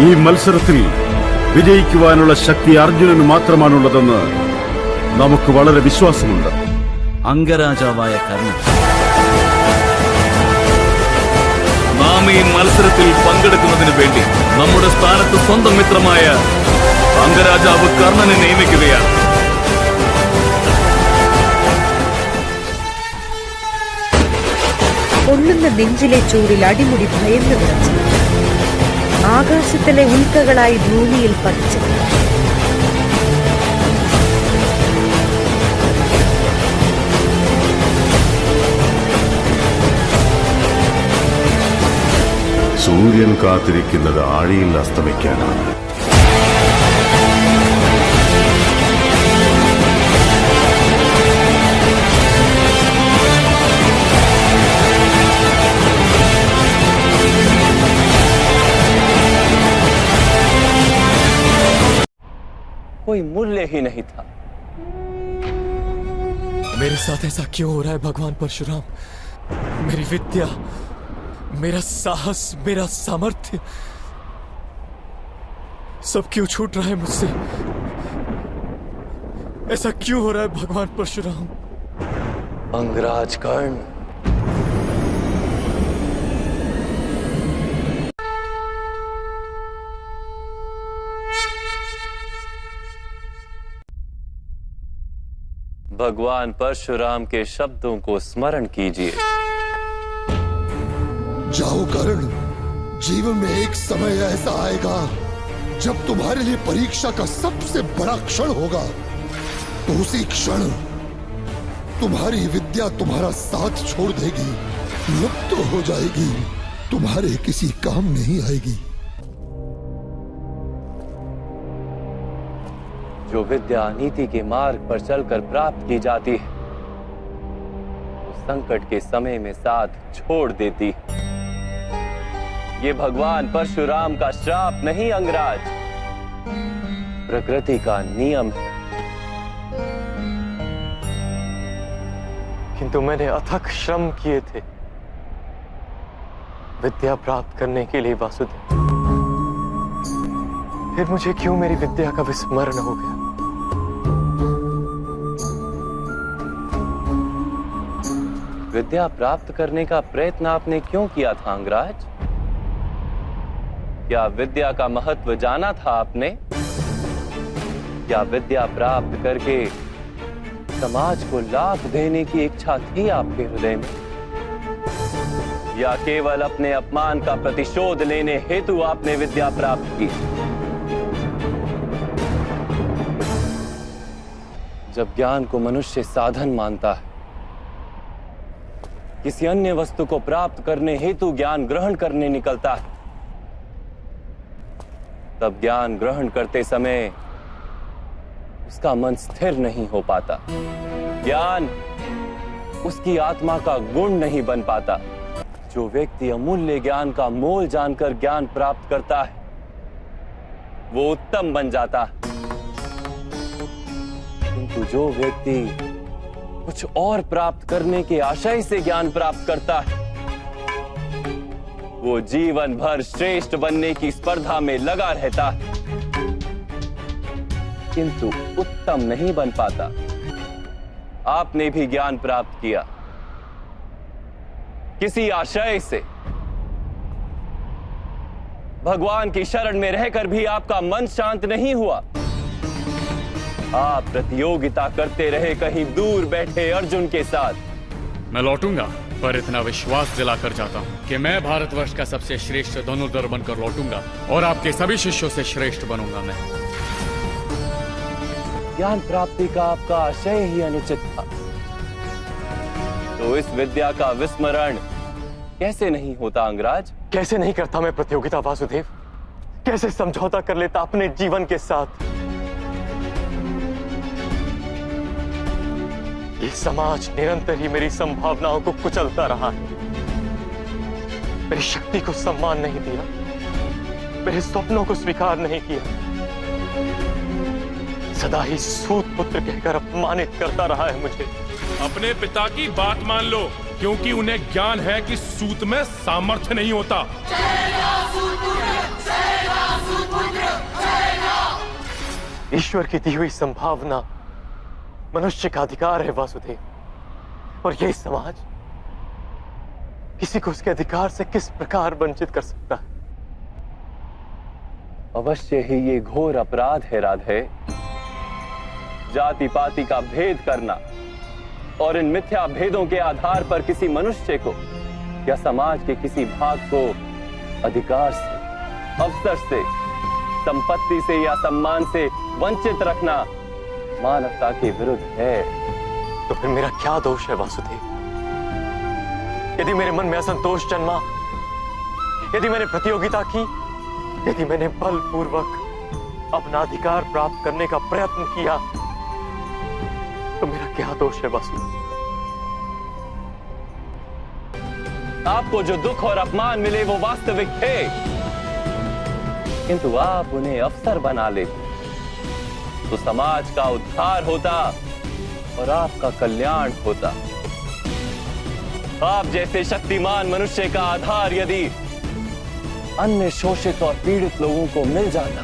ഈ മത്സരത്തിൽ വിജയിക്കുവാനുള്ള ശക്തി അർജുനന് മാത്രമാണുള്ളതെന്ന് നമുക്ക് വളരെ വിശ്വാസമുണ്ട്. അംഗരാജാവായ കർണൻ, നാം ഈ മത്സരത്തിൽ പങ്കെടുക്കുന്നതിന് വേണ്ടി നമ്മുടെ സ്ഥാനത്ത് സ്വന്തം മിത്രമായ അംഗരാജാവ് കർണനെ നിയമിക്കുകയാണ്. പൊള്ളുന്ന നെഞ്ചിലെ ചൂടിൽ അടിമുടി ഭയന്നു വിറച്ചു. ആകാശത്തിലെ ഉൽക്കകളായി ഭൂമിയിൽ പതിച്ചു. സൂര്യൻ കാത്തിരിക്കുന്നത് ആഴിയിൽ അസ്തമിക്കാനാണ്. कोई मूल्य ही नहीं था। मेरे साथ ऐसा क्यों हो रहा है भगवान परशुराम? मेरी विद्या, मेरा साहस, मेरा सामर्थ्य सब क्यों छूट रहा है मुझसे? ऐसा क्यों हो रहा है भगवान परशुराम? अंगराज कर्ण, भगवान परशुराम के शब्दों को स्मरण कीजिए। जाओ कर्ण, जीवन में एक समय ऐसा आएगा जब तुम्हारे लिए परीक्षा का सबसे बड़ा क्षण होगा। तो उसी क्षण तुम्हारी विद्या तुम्हारा साथ छोड़ देगी, लुप्त हो जाएगी, तुम्हारे किसी काम नहीं आएगी। जो विद्या नीति के मार्ग पर चलकर प्राप्त की जाती है, वो संकट के समय में साथ छोड़ देती है। ये भगवान परशुराम का श्राप नहीं अंगराज, प्रकृति का नियम है। किंतु मैंने अथक श्रम किए थे विद्या प्राप्त करने के लिए वासुदेव। फिर मुझे क्यों मेरी विद्या का विस्मरण हो गया? विद्या प्राप्त करने का प्रयत्न आपने क्यों किया था अंगराज? क्या विद्या का महत्व जाना था आपने? क्या विद्या प्राप्त करके समाज को लाभ देने की इच्छा थी आपके हृदय में? या केवल अपने अपमान का प्रतिशोध लेने हेतु आपने विद्या प्राप्त की? जब ज्ञान को मनुष्य साधन मानता है, किसी अन्य वस्तु को प्राप्त करने हेतु ज्ञान ग्रहण करने निकलता है, तब ज्ञान ग्रहण करते समय उसका मन स्थिर नहीं हो पाता। ज्ञान उसकी आत्मा का गुण नहीं बन पाता। जो व्यक्ति अमूल्य ज्ञान का मोल जानकर ज्ञान प्राप्त करता है, वो उत्तम बन जाता है। किंतु जो व्यक्ति कुछ और प्राप्त करने के आशय से ज्ञान प्राप्त करता है, वो जीवन भर श्रेष्ठ बनने की स्पर्धा में लगा रहता है, किंतु उत्तम नहीं बन पाता। आपने भी ज्ञान प्राप्त किया किसी आशय से, भगवान की शरण में रहकर भी आपका मन शांत नहीं हुआ। आप प्रतियोगिता करते रहे कहीं दूर बैठे अर्जुन के साथ। मैं लौटूंगा, पर इतना विश्वास दिलाकर जाता हूँ कि मैं भारतवर्ष का सबसे श्रेष्ठ धनुर्धर बनकर लौटूंगा और आपके सभी शिष्यों से श्रेष्ठ बनूंगा मैं। ज्ञान प्राप्ति का आपका आशय ही अनुचित था, तो इस विद्या का विस्मरण कैसे नहीं होता अंगराज? कैसे नहीं करता मैं प्रतियोगिता वासुदेव? कैसे समझौता कर लेता अपने जीवन के साथ? ये समाज निरंतर ही मेरी संभावनाओं को कुचलता रहा है, मेरी शक्ति को सम्मान नहीं दिया, मेरे स्वप्नों को स्वीकार नहीं किया, सदा ही सूत पुत्र कहकर अपमानित करता रहा है मुझे। अपने पिता की बात मान लो, क्योंकि उन्हें ज्ञान है कि सूत में सामर्थ्य नहीं होता। ईश्वर की दी हुई संभावना मनुष्य का अधिकार है वासुदेव, और यही समाज किसी को उसके अधिकार से किस प्रकार वंचित कर सकता है? अवश्य ही ये घोर अपराध है राधे, जाति पाति का भेद करना और इन मिथ्या भेदों के आधार पर किसी मनुष्य को या समाज के किसी भाग को अधिकार से, अवसर से, संपत्ति से या सम्मान से वंचित रखना मानवता के विरुद्ध है। तो फिर मेरा क्या दोष है वासुदेव? यदि मेरे मन में असंतोष जन्मा, यदि मैंने प्रतियोगिता की, यदि मैंने बलपूर्वक अपना अधिकार प्राप्त करने का प्रयत्न किया, तो मेरा क्या दोष है वासुदेव? आपको जो दुख और अपमान मिले वो वास्तविक थे, किंतु आप उन्हें अवसर बना लेते तो समाज का उद्धार होता और आपका कल्याण होता। आप जैसे शक्तिमान मनुष्य का आधार यदि अन्य शोषित और पीड़ित लोगों को मिल जाता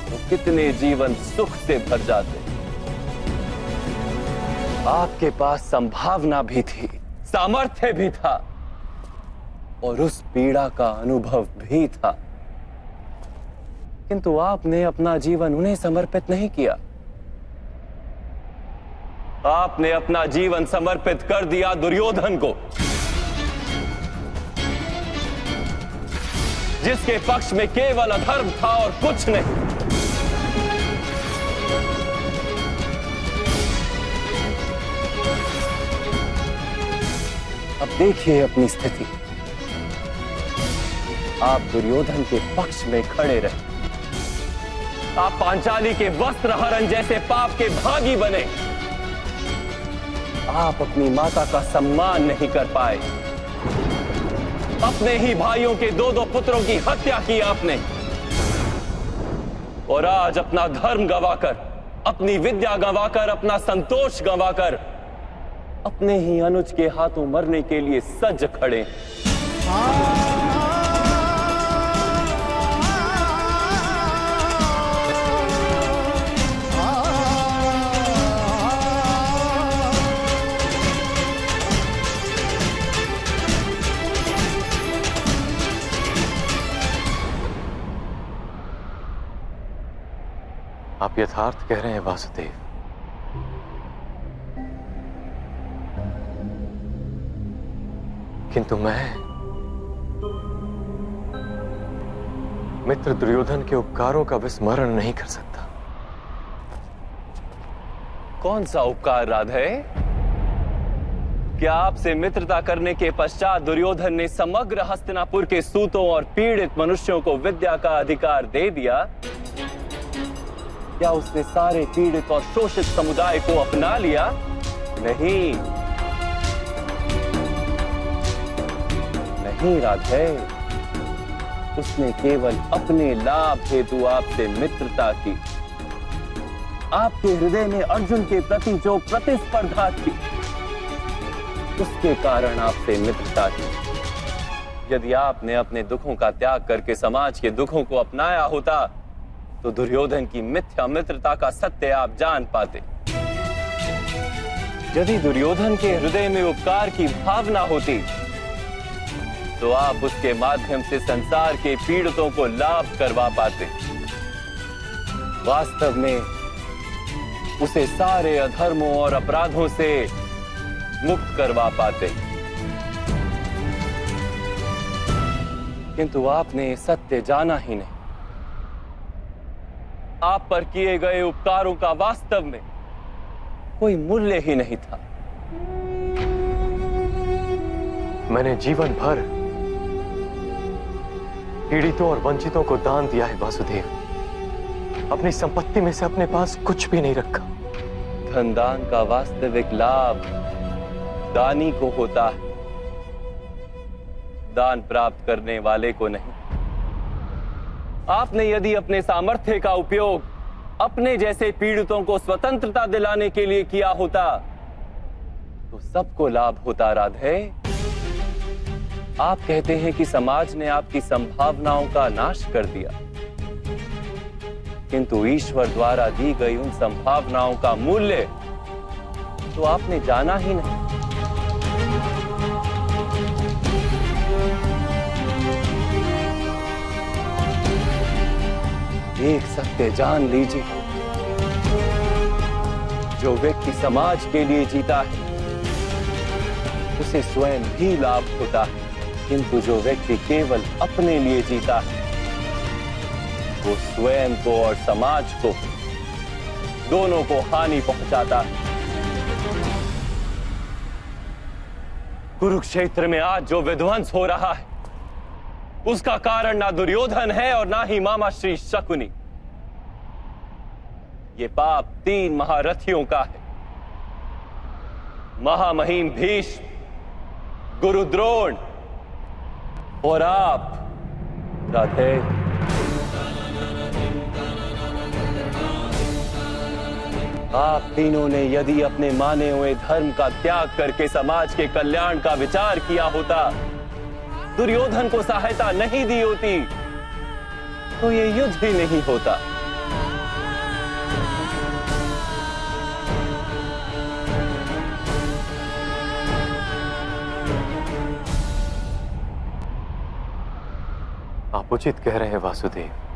तो कितने जीवन सुख से भर जाते। आपके पास संभावना भी थी, सामर्थ्य भी था और उस पीड़ा का अनुभव भी था, किंतु आपने अपना जीवन उन्हें समर्पित नहीं किया। आपने अपना जीवन समर्पित कर दिया दुर्योधन को, जिसके पक्ष में केवल अधर्म था और कुछ नहीं। अब देखिए अपनी स्थिति, आप दुर्योधन के पक्ष में खड़े रहे, आप पांचाली के वस्त्र हरण जैसे पाप के भागी बने, आप अपनी माता का सम्मान नहीं कर पाए, अपने ही भाइयों के 2-2 पुत्रों की हत्या की आपने, और आज अपना धर्म गंवाकर, अपनी विद्या गंवाकर, अपना संतोष गंवाकर अपने ही अनुज के हाथों मरने के लिए सज खड़े। आप यथार्थ कह रहे हैं वासुदेव। किंतु मैं मित्र दुर्योधन के उपकारों का विस्मरण नहीं कर सकता। कौन सा उपकार राधे? क्या आपसे मित्रता करने के पश्चात दुर्योधन ने समग्र हस्तिनापुर के सूतों और पीड़ित मनुष्यों को विद्या का अधिकार दे दिया? क्या उसने सारे पीड़ित और शोषित समुदाय को अपना लिया? नहीं, नहीं राधे, उसने केवल अपने लाभ हेतु आपसे मित्रता की। आपके हृदय में अर्जुन के प्रति जो प्रतिस्पर्धा थी, उसके कारण आपसे मित्रता की। यदि आपने अपने दुखों का त्याग करके समाज के दुखों को अपनाया होता तो दुर्योधन की मिथ्या मित्रता का सत्य आप जान पाते। यदि दुर्योधन के हृदय में उपकार की भावना होती तो आप उसके माध्यम से संसार के पीड़ितों को लाभ करवा पाते। वास्तव में उसे सारे अधर्मों और अपराधों से मुक्त करवा पाते, किंतु आपने सत्य जाना ही नहीं। आप पर किए गए उपकारों का वास्तव में कोई मूल्य ही नहीं था। मैंने जीवन भर पीड़ितों और वंचितों को दान दिया है वासुदेव। अपनी संपत्ति में से अपने पास कुछ भी नहीं रखा। धन दान का वास्तविक लाभ दानी को होता है, दान प्राप्त करने वाले को नहीं। आपने यदि अपने सामर्थ्य का उपयोग अपने जैसे पीड़ितों को स्वतंत्रता दिलाने के लिए किया होता तो सबको लाभ होता राधे। आप कहते हैं कि समाज ने आपकी संभावनाओं का नाश कर दिया, किंतु ईश्वर द्वारा दी गई उन संभावनाओं का मूल्य तो आपने जाना ही नहीं। एक सत्य जान लीजिए, जो व्यक्ति समाज के लिए जीता है उसे स्वयं भी लाभ होता है, किंतु जो व्यक्ति केवल अपने लिए जीता है वो स्वयं को और समाज को दोनों को हानि पहुंचाता है। कुरुक्षेत्र में आज जो विध्वंस हो रहा है उसका कारण ना दुर्योधन है और ना ही मामा श्री शकुनी। ये पाप 3 महारथियों का है, महामहिम भीष्म, गुरु द्रोण और आप राधे। आप तीनों ने यदि अपने माने हुए धर्म का त्याग करके समाज के कल्याण का विचार किया होता, दुर्योधन को सहायता नहीं दी होती, तो ये युद्ध ही नहीं होता। आप उचित कह रहे हैं वासुदेव।